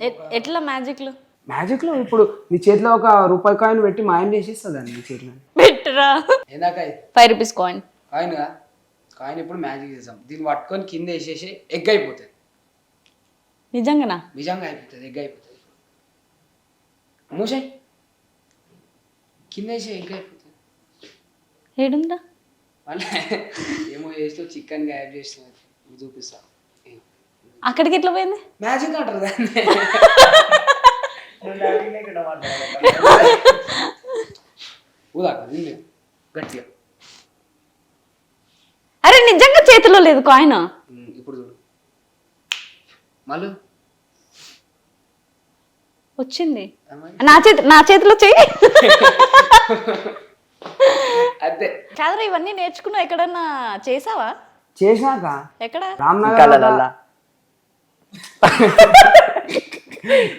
ఎట్లా మ్యాజిక్లు మ్యాజిక్ లో ఇప్పుడు నీ చేతిలో ఒక రూపాయి కాయిన్ పెట్టి మాయం చేసేస్తుందండి నీ చేతిలో. బెటరా ఏదాక 5 రూపీస్ కాయిన్ కాయిన్ కాయిన్ ఇప్పుడు మ్యాజిక్ చేసాం, దీన్ని పట్టుకొని కింద వేసేసి ఎగ్ అయిపోతుంది. నిజంగానా? నిజంగా అయిపోతుంది, ఎగ్ అయిపోతుంది. మూసాయి కింద వేసి ఎగ్ అయిపోతుంది. ఏడుందా? మళ్ళీ ఏమో చేస్తూ చికెన్ గాయబ్ చేస్తున్నారు, చూపిస్తా. అక్కడికి ఎట్లా పోయింది? మ్యాజిక్ అంటారు దాన్ని. ఊదాక నిన్ను గట్టిగా. అరే నిజంగా చేతిలో లేదు కాయిన్. ఇప్పుడు చూడు మళ్ళీ వచ్చింది. నా చేతిలో చెయ్యి. అదే కాదరా ఇవన్నీ నేర్చుకున్నావు, ఎక్కడన్నా చేసావా? చేసినాక ఎక్కడ? రామ్నగర్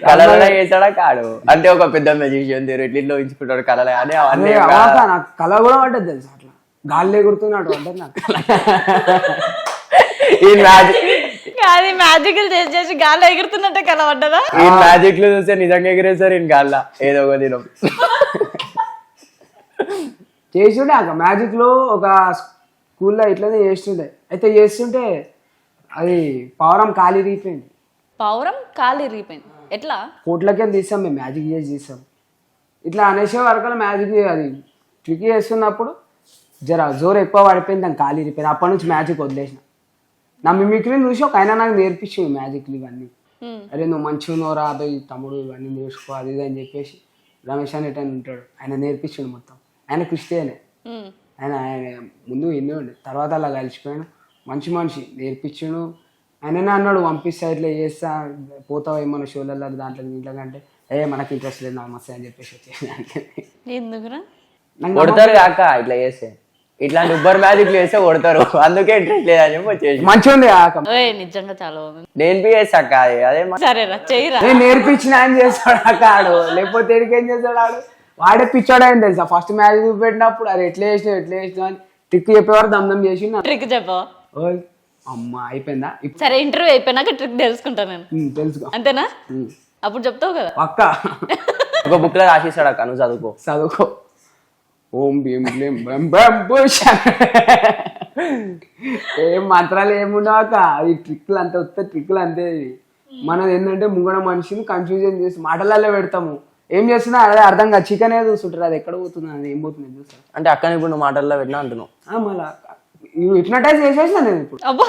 కళలో చేసాడా కాడు అంటే ఒక పెద్ద మ్యాజిషియన్ ఇట్లా ఊహించుకుంటాడు కళలో అని అవన్నీ నాకు కళ కూడా పడ్డది తెలుసు. అట్లా గాలి ఎగురుతున్నట్టు పడ్డది నాకు. ఈ మ్యాజిక్ అది మ్యాజిక్ చేసి గాల్లో ఎగురుతున్నట్టే కల పడ్డదా? ఈ మ్యాజిక్ లో చూస్తే నిజంగా ఎగిరేసారు ఈయన గాల్లో ఏదో ఒక దినం. చేస్తుండే అక్క మ్యాజిక్ లో ఒక స్కూల్లో ఇట్లనే చేస్తుండే. అయితే చేస్తుంటే అది పవరం ఖాళీ రీపోయింది. పౌరం కాలు ఇరిగిపోయింది. ఎట్లా? కోట్లకే తీసాం మేము, మ్యాజిక్ చేసి తీసాం. ఇట్లా అనేసే వరకు మ్యాజిక్ అది ట్రిక్ చేస్తున్నప్పుడు జర జోరు ఎక్కువ పడిపోయింది, దాన్ని ఖాళీ ఇరిపోయింది. అప్పటి నుంచి మ్యాజిక్ వదిలేసిన. నా మిమిక్రీ చూసి ఒక ఆయన నాకు నేర్పించింది మ్యాజిక్లు ఇవన్నీ. అరే నువ్వు మంచిగా ఉన్నావురా అబ్బాయి తమ్ముడు, ఇవన్నీ నేర్చుకో అది ఇది అని చెప్పేసి రమేష్ అని ఎటని ఉంటాడు, ఆయన నేర్పించిండు మొత్తం. ఆయన క్రిస్టియనే, ఆయన ముందు ఎన్నో ఉండే, తర్వాత అలా కలిసిపోయాను. మంచి మనిషి నేర్పించాడు. ఆయననే అన్నాడు పంపిస్తా ఇట్లా చేస్తా పోతావా ఏమన్నా షోలలో దాంట్లో దీంట్లో అంటే మనకి ఇంట్రెస్ట్ లేదు నాకు మస్తు అని చెప్పేసి వచ్చేసి. ఎందుకురా? కొడతారు కాక ఇట్లా చేస్తే, ఇట్లాంటి ఉబ్బర్ మ్యాజిక్లు చేస్తే కొడతారు, అందుకే ఇంట్రెస్ట్ లేదని చెప్పి వచ్చేసి. మంచిగా ఉంది కాక, నిజంగా చాలా బాగుంది. నేర్పిస్తాక అదే సరేరా చెయ్యిరా. నేను నేర్పించిన ఆయన చేస్తాడు అక్క ఆడు, లేకపోతే ఏడికేం చేస్తాడు ఆడు. వాడే పిచ్చాడు ఆయన తెలుసా. ఫస్ట్ మ్యాజిక్ చూపెట్టినప్పుడు అది ఎట్లా చేసినావు అని ట్రిక్ చెప్పేవారు దమ్దం చేసి ట్రిక్ చెప్పవా? అమ్మా అయిపోయిందా? సరే ఇంటర్వ్యూ అయిపోయినాక ట్రిక్ తెలుసుకుంటా నేను. తెలుసుకో అంతేనా? అప్పుడు చెప్తావు కదా అక్క. ఒక బుక్ లో రాసిస్తాడు అక్క, నువ్వు చదువుకో. చదువుకో. ఓం భీం భీం బ్రం బ్రం భూషణ్. ఏం మంత్రాలు ఏముండవు అక్క, అది ట్రిక్లు అంతే వస్తే ట్రిక్లు అంతే. మనం ఏంటంటే ముంగడ మనిషిని కన్ఫ్యూజన్ చేసి మాటలలో పెడతాము. ఏం చేస్తున్నా అదే అర్థం కాదు. చికెన్ ఏదో చూస్తుంటారు, అది ఎక్కడ పోతుంది అది ఏం పోతుంది చూస్తా. అంటే అక్కని ఇప్పుడు నువ్వు మాటల్లో పెట్టినా అంటున్నావు. మళ్ళా హిప్నటైజ్ చేసేసిన నేను ఇప్పుడు. అబ్బా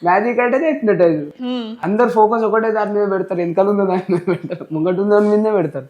మ్యాజిక్ అంటే హిప్నటైజ్. అందరు ఫోకస్ ఒకటే దాని మీద పెడతారు, వెనకాల ఉందో దాని మీద పెడతారు, ముంగట ఉందో దాని మీద పెడతారు.